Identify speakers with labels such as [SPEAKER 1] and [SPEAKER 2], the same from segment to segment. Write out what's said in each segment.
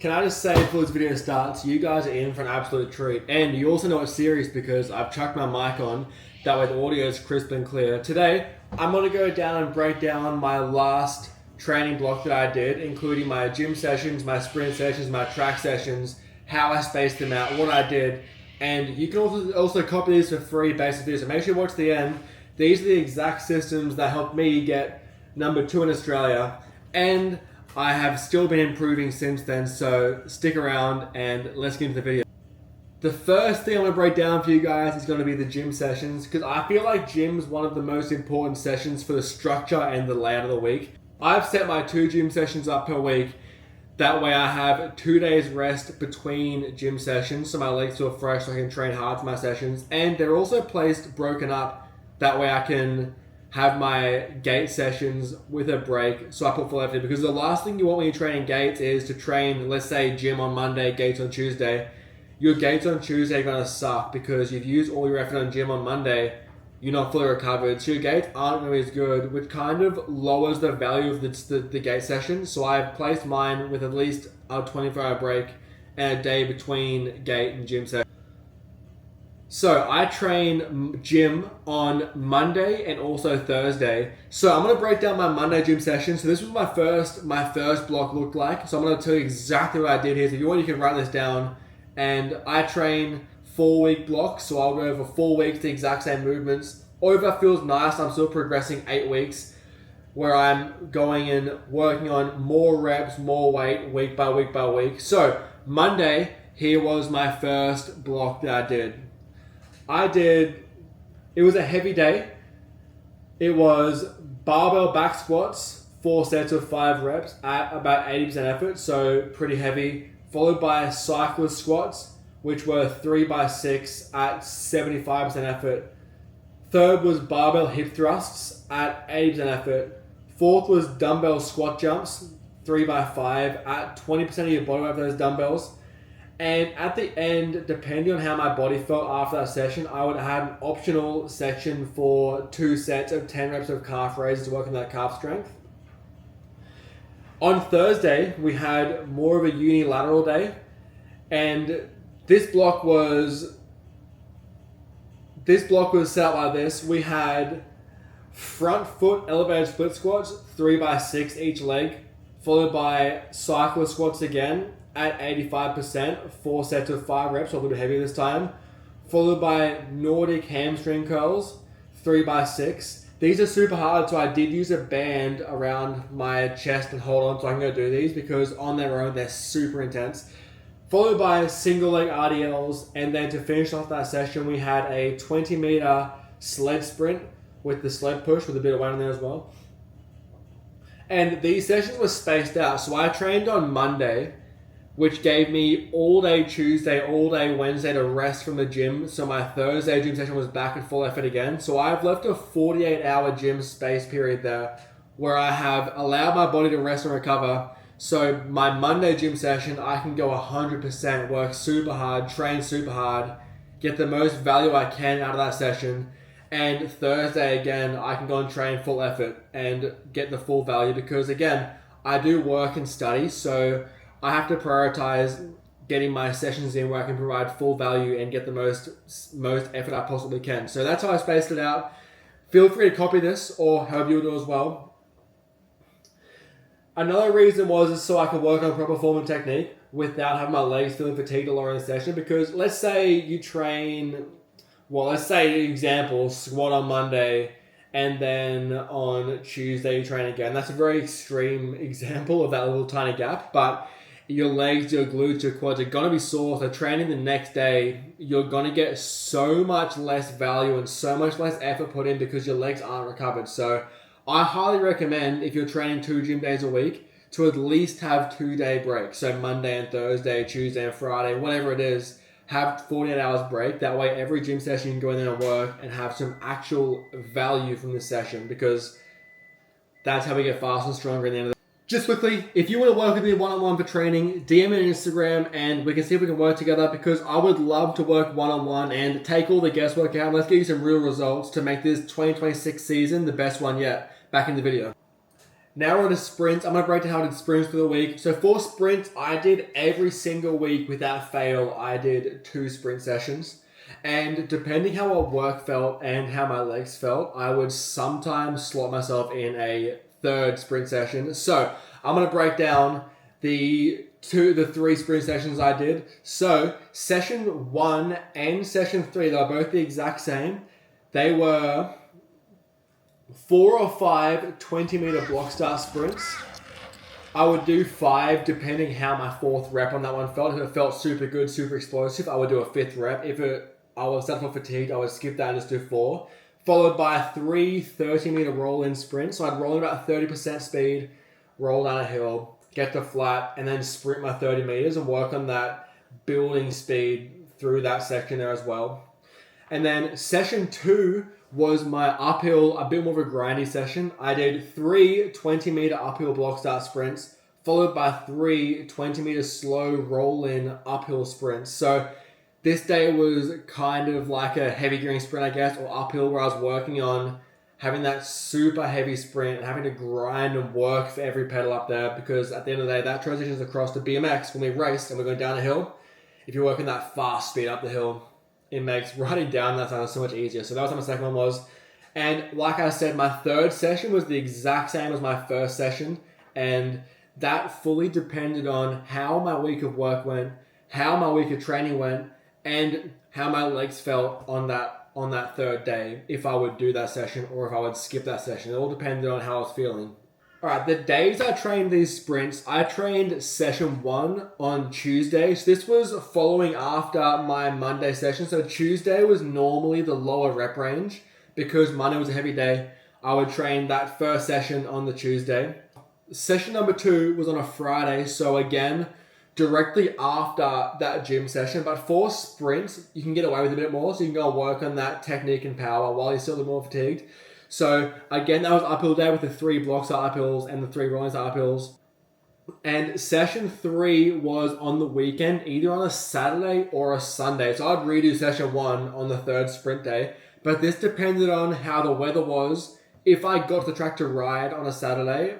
[SPEAKER 1] can I just say before this video starts, you guys are in for an absolute treat. And you also know it's serious because I've chucked my mic on, that way the audio is crisp and clear. Today, I'm gonna go down and break down my last training block that I did, including my gym sessions, my sprint sessions, my track sessions, how I spaced them out, what I did. And you can also copy these for free based on this. So make sure you watch the end. These are the exact systems that helped me get number 2 in Australia. And I have still been improving since then, so stick around and let's get into the video. The first thing I'm going to break down for you guys is going to be the gym sessions, because I feel like gym is one of the most important sessions for the structure and the layout of the week. I've set my 2 gym sessions up per week. That way I have 2 days rest between gym sessions, so my legs feel fresh so I can train hard for my sessions. And they're also broken up, that way I can have my gait sessions with a break, so I put full effort in. Because the last thing you want when you're training gaits is to train, let's say, gym on Monday, gaits on Tuesday. Your gaits on Tuesday are gonna suck because you've used all your effort on gym on Monday, you're not fully recovered, so your gaits aren't gonna be as good, which kind of lowers the value of the gait session. So I've placed mine with at least a 24-hour break and a day between gait and gym sessions. So I train gym on Monday and also Thursday. So I'm gonna break down my Monday gym session. So this was my first block looked like. So I'm gonna tell you exactly what I did here. So if you want, you can write this down. And I train 4-week blocks. So I'll go over 4 weeks, the exact same movements. Or if that feels nice, I'm still progressing 8 weeks, where I'm going and working on more reps, more weight, week by week by week. So Monday, here was my first block that I did. It was a heavy day. It was barbell back squats, 4 sets of 5 reps at about 80% effort, so pretty heavy, followed by cyclist squats, which were 3 by 6 at 75% effort. Third was barbell hip thrusts at 80% effort. Fourth was dumbbell squat jumps, 3 by 5 at 20% of your body weight of those dumbbells. And at the end, depending on how my body felt after that session, I would have an optional section for 2 sets of 10 reps of calf raises to work on that calf strength. On Thursday, we had more of a unilateral day, and this block was set up like this. We had front foot elevated split squats, 3 by 6 each leg, followed by cyclist squats again at 85%, 4 sets of 5 reps, so a little bit heavier this time, followed by Nordic hamstring curls, 3 by 6. These are super hard, so I did use a band around my chest and hold on so I can go do these, because on their own they're super intense. Followed by single leg RDLs, and then to finish off that session we had a 20-meter sled sprint with the sled push with a bit of weight on there as well. And these sessions were spaced out, so I trained on Monday, which gave me all day Tuesday, all day Wednesday to rest from the gym. So my Thursday gym session was back at full effort again. So I've left a 48-hour gym space period there where I have allowed my body to rest and recover. So my Monday gym session, I can go 100%, work super hard, train super hard, get the most value I can out of that session. And Thursday again, I can go and train full effort and get the full value, because again, I do work and study, so I have to prioritize getting my sessions in where I can provide full value and get the most effort I possibly can. So that's how I spaced it out. Feel free to copy this or however you do as well. Another reason was so I could work on proper form and technique without having my legs feeling fatigued or in the session. Because let's say you train, let's say example, squat on Monday, and then on Tuesday you train again. That's a very extreme example of that little tiny gap, but your legs, your glutes, your quads are going to be sore. So training the next day, you're going to get so much less value and so much less effort put in because your legs aren't recovered. So I highly recommend, if you're training 2 gym days a week, to at least have 2-day breaks. So Monday and Thursday, Tuesday and Friday, whatever it is, have 48 hours break. That way every gym session you can go in there and work and have some actual value from this session, because that's how we get faster and stronger in the end of the day. Just quickly, if you want to work with me one-on-one for training, DM me on Instagram and we can see if we can work together, because I would love to work one-on-one and take all the guesswork out. Let's get you some real results to make this 2026 season the best one yet. Back in the video. Now we're on to sprints. I'm going to break down how I did sprints for the week. So for sprints, I did every single week without fail, I did 2 sprint sessions. And depending how my work felt and how my legs felt, I would sometimes slot myself in a 3rd sprint session. So I'm going to break down the 3 sprint sessions I did. So session 1 and session 3, they were both the exact same. They were 4 or 5 20-meter block start sprints. I would do 5 depending how my 4th rep on that one felt. If it felt super good, super explosive, I would do a 5th rep. If I was starting fatigued, I would skip that and just do 4. Followed by 3 30-meter roll-in sprints. So I'd roll in about 30% speed, roll down a hill, get to flat, and then sprint my 30 meters and work on that building speed through that section there as well. And then session 2 was my uphill, a bit more of a grindy session. I did 3 20-meter uphill block start sprints, followed by 3 20-meter slow roll-in uphill sprints. So this day was kind of like a heavy gearing sprint, I guess, or uphill, where I was working on having that super heavy sprint and having to grind and work for every pedal up there, because at the end of the day, that transitions across to BMX when we race and we're going down a hill. If you're working that fast speed up the hill, it makes riding down that time so much easier. So that was what my second one was. And like I said, my 3rd session was the exact same as my 1st session. And that fully depended on how my week of work went, how my week of training went, and how my legs felt on that 3rd day, if I would do that session or if I would skip that session. It all depended on how I was feeling. Alright, the days I trained these sprints, I trained session 1 on Tuesday. So this was following after my Monday session. So Tuesday was normally the lower rep range. Because Monday was a heavy day, I would train that first session on the Tuesday. Session number 2 was on a Friday. So again, directly after that gym session. But for sprints, you can get away with a bit more. So you can go and work on that technique and power while you're still a bit more fatigued. So again, that was uphill day with the 3 block start uphills and the 3 rolling start uphills. And session 3 was on the weekend, either on a Saturday or a Sunday. So I'd redo session 1 on the 3rd sprint day. But this depended on how the weather was, if I got to the track to ride on a Saturday,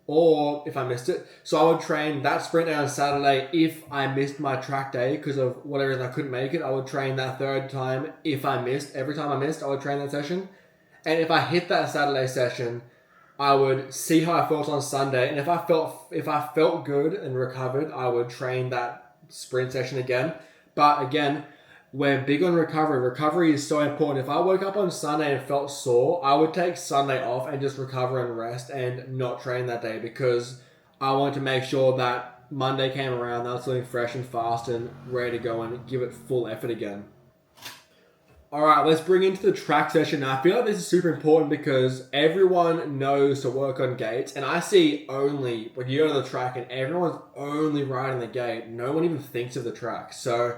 [SPEAKER 1] or if I missed it. So I would train that sprint day on Saturday if I missed my track day because of whatever reason I couldn't make it. I would train that 3rd time if I missed. Every time I missed, I would train that session. And if I hit that Saturday session, I would see how I felt on Sunday. And if I felt good and recovered, I would train that sprint session again. But again, we're big on recovery. Recovery is so important. If I woke up on Sunday and felt sore, I would take Sunday off and just recover and rest and not train that day, because I wanted to make sure that Monday came around, I was feeling fresh and fast and ready to go and give it full effort again. Alright, let's bring into the track session now. I feel like this is super important because everyone knows to work on gates, and I see only, when you go to the track and everyone's only riding the gate, no one even thinks of the track. So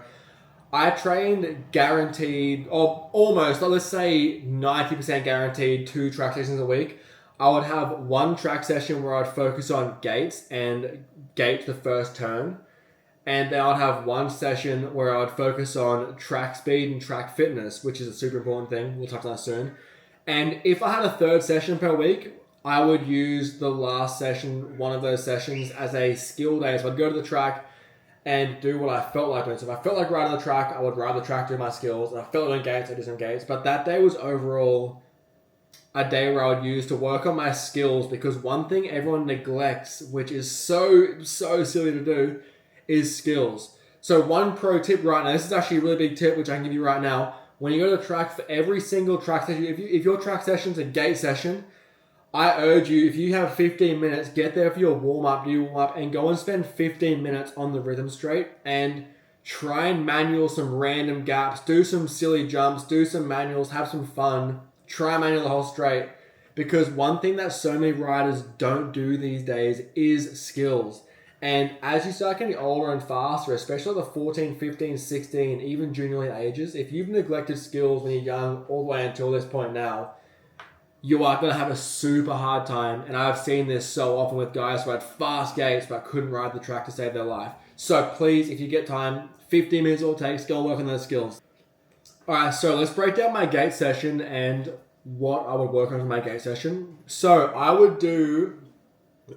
[SPEAKER 1] I trained guaranteed, or almost, let's say 90% guaranteed 2 track sessions a week. I would have 1 track session where I'd focus on gates and gate the first turn. And then I'd have 1 session where I'd focus on track speed and track fitness, which is a super important thing. We'll touch on that soon. And if I had a 3rd session per week, I would use the last session, one of those sessions, as a skill day. So I'd go to the track and do what I felt like doing. So if I felt like riding the track, I would ride the track, do my skills. And I felt like doing gates, I'd do some gates. But that day was overall a day where I would use to work on my skills, because one thing everyone neglects, which is so silly to do, is skills. So one pro tip right now, this is actually a really big tip which I can give you right now. When you go to the track, for every single track session, if your track session's a gate session, I urge you, if you have 15 minutes, get there for your warm-up, do your warm-up, and go and spend 15 minutes on the rhythm straight and try and manual some random gaps, do some silly jumps, do some manuals, have some fun, try and manual the whole straight. Because one thing that so many riders don't do these days is skills. And as you start getting older and faster, especially the 14, 15, 16, even junior league ages, if you've neglected skills when you're young all the way until this point now, you are going to have a super hard time. And I've seen this so often with guys who had fast gates but couldn't ride the track to save their life. So please, if you get time, 15 minutes all it takes, go and work on those skills. Alright, so let's break down my gate session and what I would work on for my gait session. So I would do,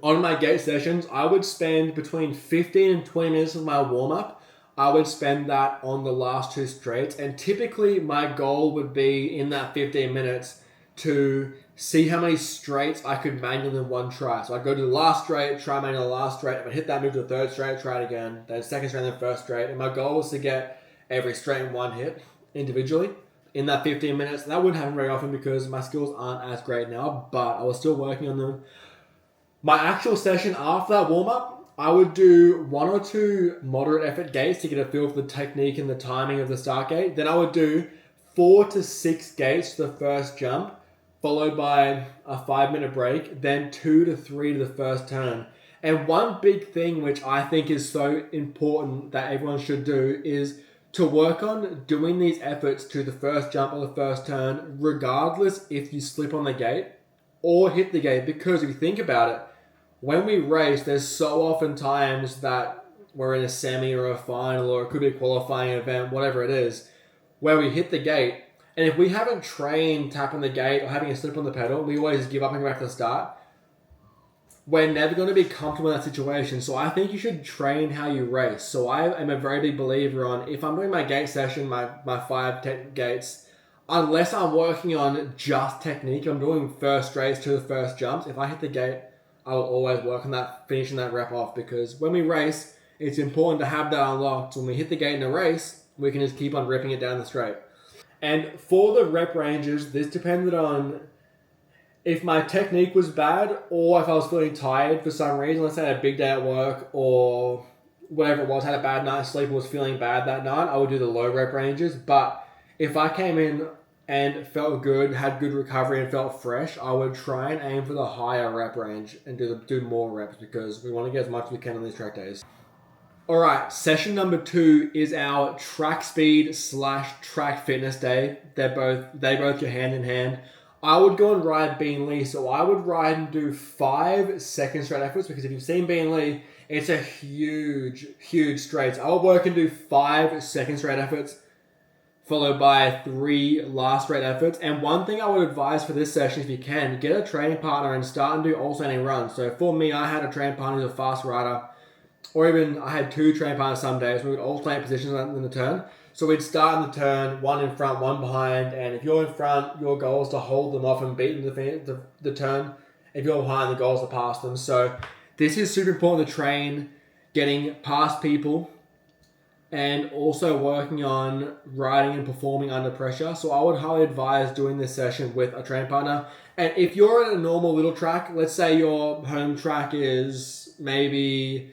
[SPEAKER 1] on my gait sessions, I would spend between 15 and 20 minutes of my warm-up. I would spend that on the last two straights. And typically my goal would be in that 15 minutes to see how many straights I could manual in one try. So I'd go to the last straight, try manual the last straight. If I hit that, move to the third straight, try it again. Then second straight, then first straight. And my goal was to get every straight in one hit individually in that 15 minutes. And that wouldn't happen very often because my skills aren't as great now, but I was still working on them. My actual session after that warm-up, I would do 1 or 2 moderate effort gaits to get a feel for the technique and the timing of the start gait. Then I would do 4 to 6 gaits to the first jump, followed by a 5-minute break, then 2 to 3 to the first turn. And one big thing which I think is so important that everyone should do is to work on doing these efforts to the first jump or the first turn, regardless if you slip on the gate or hit the gate. Because if you think about it, when we race, there's so often times that we're in a semi or a final, or it could be a qualifying event, whatever it is, where we hit the gate. And if we haven't trained tapping the gate or having a slip on the pedal, we always give up and go back to the start. We're never going to be comfortable in that situation. So I think you should train how you race. So I am a very big believer on, if I'm doing my gate session, my 5 gates, unless I'm working on just technique, I'm doing first straights to the first jumps. If I hit the gate, I will always work on that, finishing that rep off, because when we race, it's important to have that unlocked. So when we hit the gate in a race, we can just keep on ripping it down the straight. And for the rep ranges, this depended on if my technique was bad or if I was feeling tired for some reason. Let's say I had a big day at work or whatever it was, had a bad night's sleep and was feeling bad that night, I would do the low rep ranges. But if I came in and felt good, had good recovery and felt fresh, I would try and aim for the higher rep range and do more reps, because we want to get as much as we can on these track days. Alright, session number 2 is our track speed / track fitness day. They both go hand in hand. I would go and ride Bean Lee, so I would ride and do 5 second straight efforts, because if you've seen Bean Lee, it's a huge straights. I would work and do 5 second straight efforts, followed by 3 last straight efforts. And one thing I would advise for this session, if you can, get a training partner and start and do alternating runs. So for me, I had a training partner who's a fast rider, or even I had 2 training partners some days. We would alternate positions in the turn. So we'd start in the turn, one in front, one behind, and if you're in front, your goal is to hold them off and beat them the turn. If you're behind, the goal is to pass them. So this is super important to train getting past people and also working on riding and performing under pressure. So I would highly advise doing this session with a training partner. And if you're at a normal little track, let's say your home track is maybe,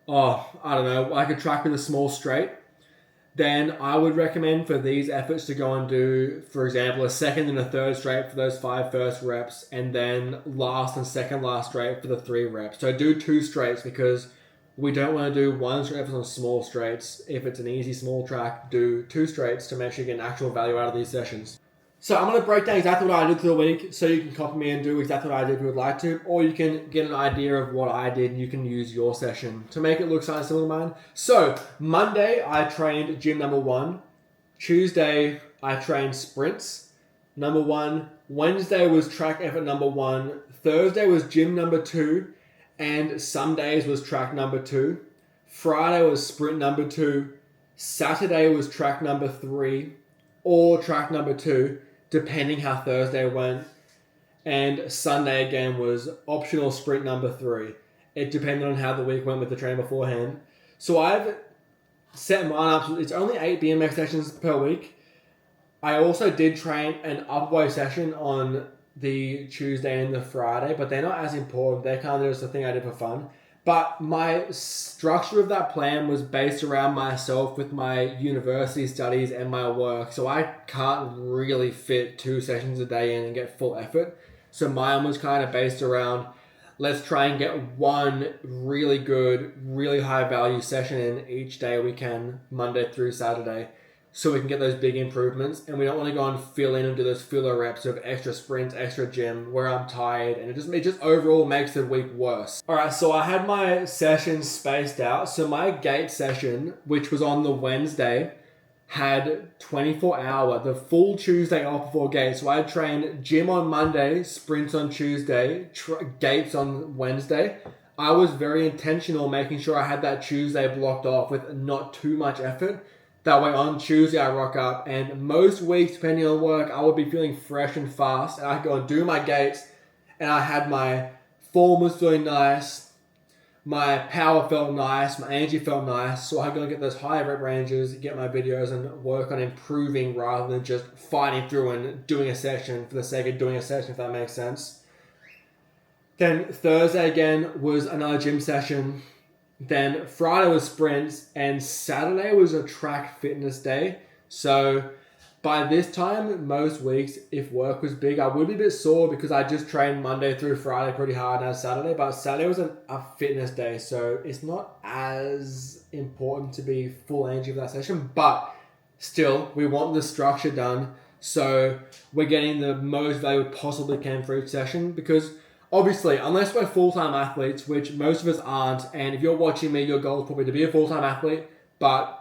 [SPEAKER 1] I don't know, like a track with a small straight, then I would recommend for these efforts to go and do, for example, a second and a third straight for those 5 first reps, and then last and second last straight for the 3 reps. So do 2 straights, because we don't want to do 1 straight effort on small straights. If it's an easy small track, do 2 straights to make sure you get an actual value out of these sessions. So I'm going to break down exactly what I did through the week, so you can copy me and do exactly what I did if you would like to, or you can get an idea of what I did and you can use your session to make it look something similar to mine. So Monday, I trained gym number 1. Tuesday, I trained sprints number 1. Wednesday was track effort number 1. Thursday was gym number 2. And some days was track number 2. Friday was sprint number 2. Saturday was track number 3 or track number 2, depending how Thursday went. And Sunday again was optional sprint number 3. It depended on how the week went with the training beforehand. So I've set mine up. It's only 8 BMX sessions per week. I also did train an upweight session on the Tuesday and the Friday, but they're not as important. They're kind of just a thing I did for fun. But my structure of that plan was based around myself with my university studies and my work. So I can't really fit 2 sessions a day in and get full effort. So mine was kind of based around, let's try and get 1 really good, really high value session in each day we can, Monday through Saturday, so we can get those big improvements. And we don't want to go and fill in and do those filler reps of extra sprints, extra gym where I'm tired, and it just overall makes the week worse. Alright, so I had my sessions spaced out. So my gate session, which was on the Wednesday, had 24-hour, the full Tuesday off before gates. So I trained gym on Monday, sprints on Tuesday, gates on Wednesday. I was very intentional making sure I had that Tuesday blocked off with not too much effort. That way on Tuesday I rock up, and most weeks, depending on work, I would be feeling fresh and fast, and I could go and do my gates, and I had my form was feeling nice, my power felt nice, my energy felt nice, so I go and get those high rep ranges, get my videos, and work on improving rather than just fighting through and doing a session for the sake of doing a session, if that makes sense. Then Thursday again was another gym session. Then Friday was sprints, and Saturday was a track fitness day. So by this time, most weeks, if work was big, I would be a bit sore because I just trained Monday through Friday pretty hard and Saturday. But Saturday was a fitness day, so it's not as important to be full energy for that session. But still, we want the structure done, so we're getting the most value we possibly can for each session, because obviously, unless we're full-time athletes, which most of us aren't, and if you're watching me, your goal is probably to be a full-time athlete, but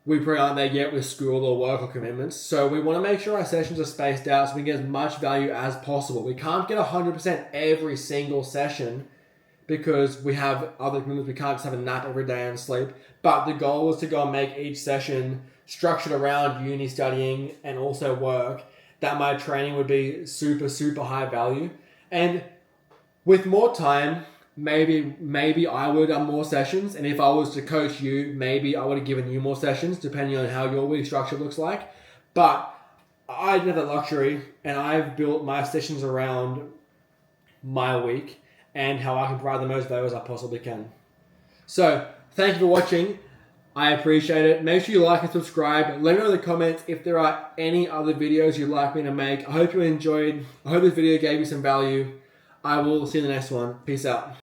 [SPEAKER 1] we probably aren't there yet with school or work or commitments. So we want to make sure our sessions are spaced out so we can get as much value as possible. We can't get 100% every single session because we have other commitments. We can't just have a nap every day and sleep. But the goal is to go and make each session structured around uni studying and also work, that my training would be super, super high value. And with more time, maybe I would have done more sessions. And if I was to coach you, maybe I would have given you more sessions, depending on how your week structure looks like. But I didn't have that luxury, and I've built my sessions around my week and how I can provide the most value as I possibly can. So thank you for watching. I appreciate it. Make sure you like and subscribe. Let me know in the comments if there are any other videos you'd like me to make. I hope you enjoyed. I hope this video gave you some value. I will see you in the next one. Peace out.